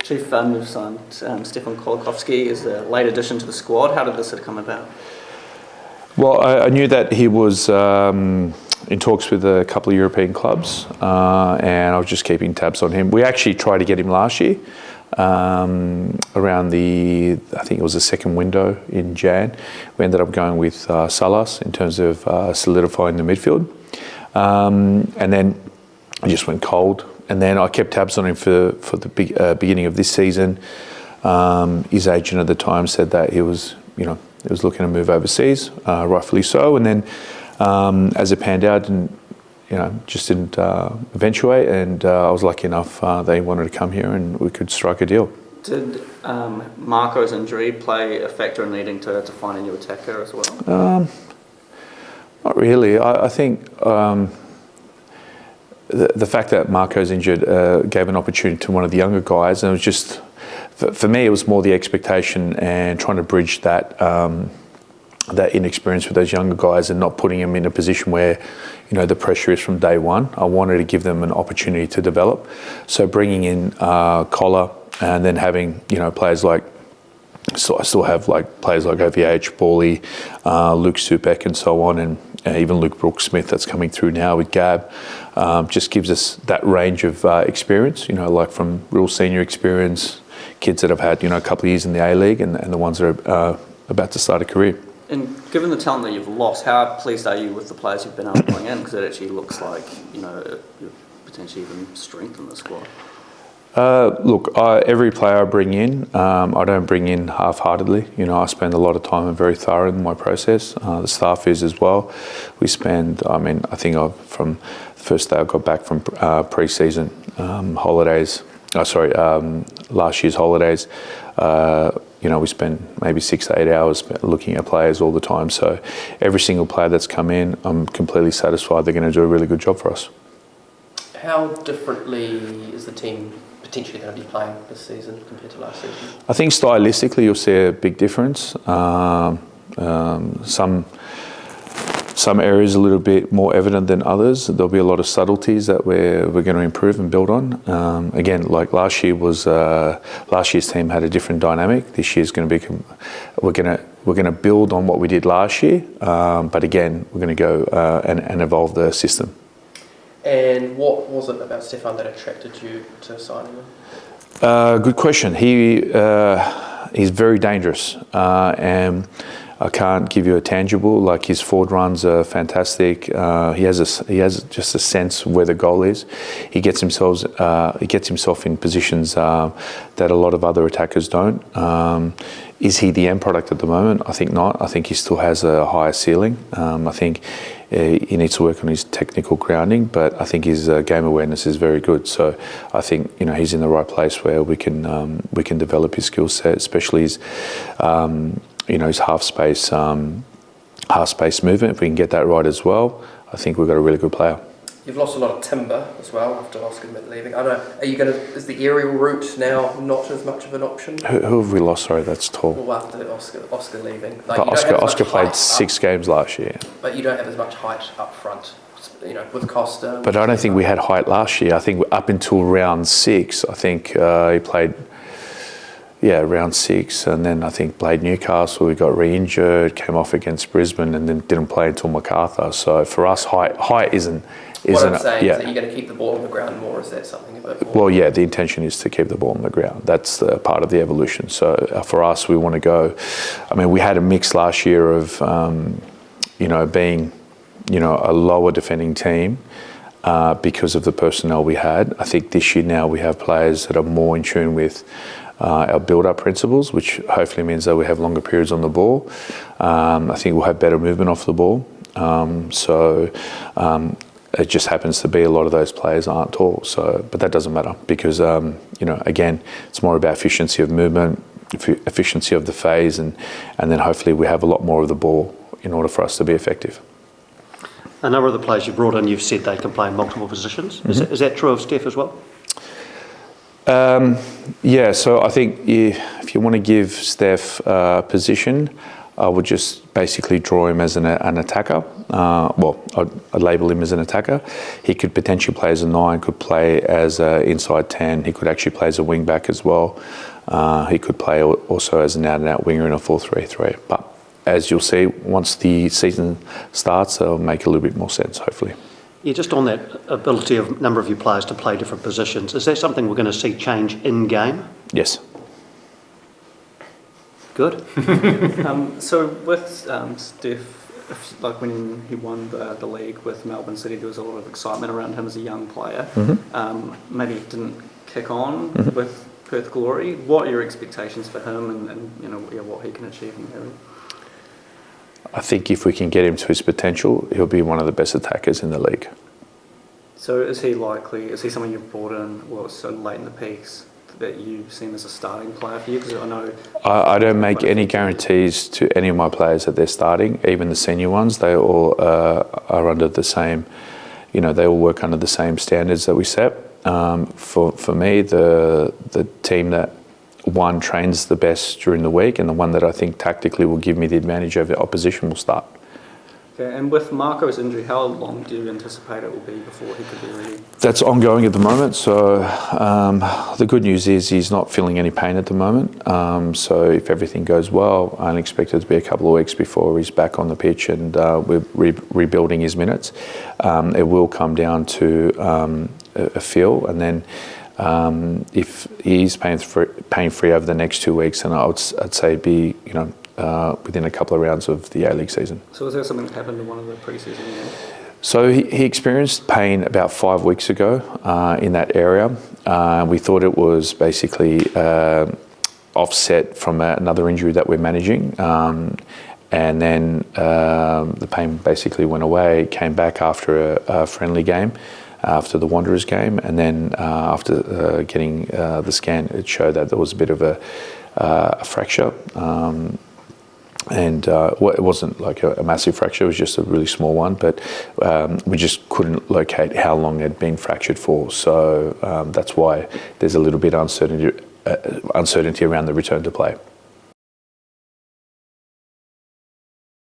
Chief, you've signed Stefan Colakovski as a late addition to the squad. How did this sort of come about? Well, I knew that he was in talks with a couple of European clubs, and I was just keeping tabs on him. We actually tried to get him last year, around I think it was the second window in Jan. We ended up going with Salas in terms of solidifying the midfield. And then I just went cold. And then I kept tabs on him for the beginning of this season. His agent at the time said that he was looking to move overseas, rightfully so. And then as it panned out, just didn't eventuate. And I was lucky enough they wanted to come here and we could strike a deal. Did Marco's injury play a factor in needing to find a new attacker as well? Not really. I think the fact that Marco's injured gave an opportunity to one of the younger guys, and it was just, for me, it was more the expectation and trying to bridge that that inexperience with those younger guys and not putting them in a position where, the pressure is from day one. I wanted to give them an opportunity to develop. So bringing in Colla and then having, players like, so I still have players like OVH, Bawley, Luke Supek and so on, and even Luke Brooks-Smith that's coming through now with Gab, just gives us that range of experience, from real senior experience, kids that have had, a couple of years in the A-League and the ones that are about to start a career. And given the talent that you've lost, how pleased are you with the players you've been able to bring in? Because it actually looks like, you've potentially even strengthened the squad. Every player I bring in, I don't bring in half-heartedly. I spend a lot of time and very thorough in my process. The staff is as well. We spend, I think from the first day I got back from pre-season holidays, last year's holidays, we spend maybe 6 to 8 hours looking at players all the time. So every single player that's come in, I'm completely satisfied they're going to do a really good job for us. How differently is the team potentially going to be playing this season compared to last season? I think stylistically you'll see a big difference. Some areas a little bit more evident than others. There'll be a lot of subtleties that we're going to improve and build on. Again, like last year's team had a different dynamic. This year's going to be, we're going to build on what we did last year, but again, we're going to go and evolve the system. And what was it about Stefan that attracted you to signing him? Good question. He's very dangerous, and I can't give you a tangible. Like his forward runs are fantastic. He has just a sense of where the goal is. He gets himself in positions that a lot of other attackers don't. Is he the end product at the moment? I think not. I think he still has a higher ceiling. I think he needs to work on his technical grounding, but I think his game awareness is very good. So I think he's in the right place where we can develop his skill set, especially his his half space movement. If we can get that right as well, I think we've got a really good player. You've lost a lot of timber as well after Oscar leaving. I don't know. Is the aerial route now not as much of an option? Who have we lost? Sorry, that's tall. Well, after Oscar leaving. But Oscar played 6 games last year. But you don't have as much height up front, with Costa. But I don't think we had height last year. I think up until round 6, I think he played. Yeah, round 6, and then I think played Newcastle. We got re-injured, came off against Brisbane, and then didn't play until Macarthur. So for us, height isn't. What I'm saying is that you're going to keep the ball on the ground more. Is that something a bit more? Well, yeah, the intention is to keep the ball on the ground. That's the part of the evolution. So for us, we want to go. We had a mix last year of, being, a lower defending team. Because of the personnel we had. I think this year now we have players that are more in tune with our build-up principles, which hopefully means that we have longer periods on the ball. I think we'll have better movement off the ball. It just happens to be a lot of those players aren't tall. But that doesn't matter because, again, it's more about efficiency of movement, efficiency of the phase, and then hopefully we have a lot more of the ball in order for us to be effective. A number of the players you brought in, you've said they can play in multiple positions. Mm-hmm. Is that true of Steph as well? So I think if you want to give Steph a position, I would just basically draw him as an attacker. I'd label him as an attacker. He could potentially play as a 9, could play as an inside 10. He could actually play as a wing back as well. He could play also as an out-and-out winger in a 4-3-3. But as you'll see, once the season starts, it'll make a little bit more sense, hopefully. Yeah, just on that ability of number of your players to play different positions, is that something we're going to see change in game? Yes. Good. So with Steph, like when he won the league with Melbourne City, there was a lot of excitement around him as a young player. Maybe he didn't kick on with Perth Glory. What are your expectations for him and what he can achieve in the area? I think if we can get him to his potential, he'll be one of the best attackers in the league. So is he someone you've brought in so late in the piece that you see him as a starting player for you? Because I know I don't make any guarantees to any of my players that they're starting, even the senior ones. They all are under the same, they all work under the same standards that we set. For me, the team that one trains the best during the week and the one that I think tactically will give me the advantage over the opposition will start. Okay, and with Marco's injury, how long do you anticipate it will be before he could be ready? That's ongoing at the moment. So the good news is he's not feeling any pain at the moment. So if everything goes well, I expect it to be a couple of weeks before he's back on the pitch and we're rebuilding his minutes. It will come down to a feel, and then if he's pain-free over the next 2 weeks, then I'd say it'd be within a couple of rounds of the A-League season. So was there something that happened in one of the pre-season games? So he experienced pain about 5 weeks ago in that area. We thought it was basically offset from another injury that we're managing. And then the pain basically went away, came back after a friendly game, after the Wanderers game. And then after getting the scan, it showed that there was a bit of a fracture. And it wasn't like a massive fracture, it was just a really small one, but we just couldn't locate how long it had been fractured for. So that's why there's a little bit of uncertainty around the return to play.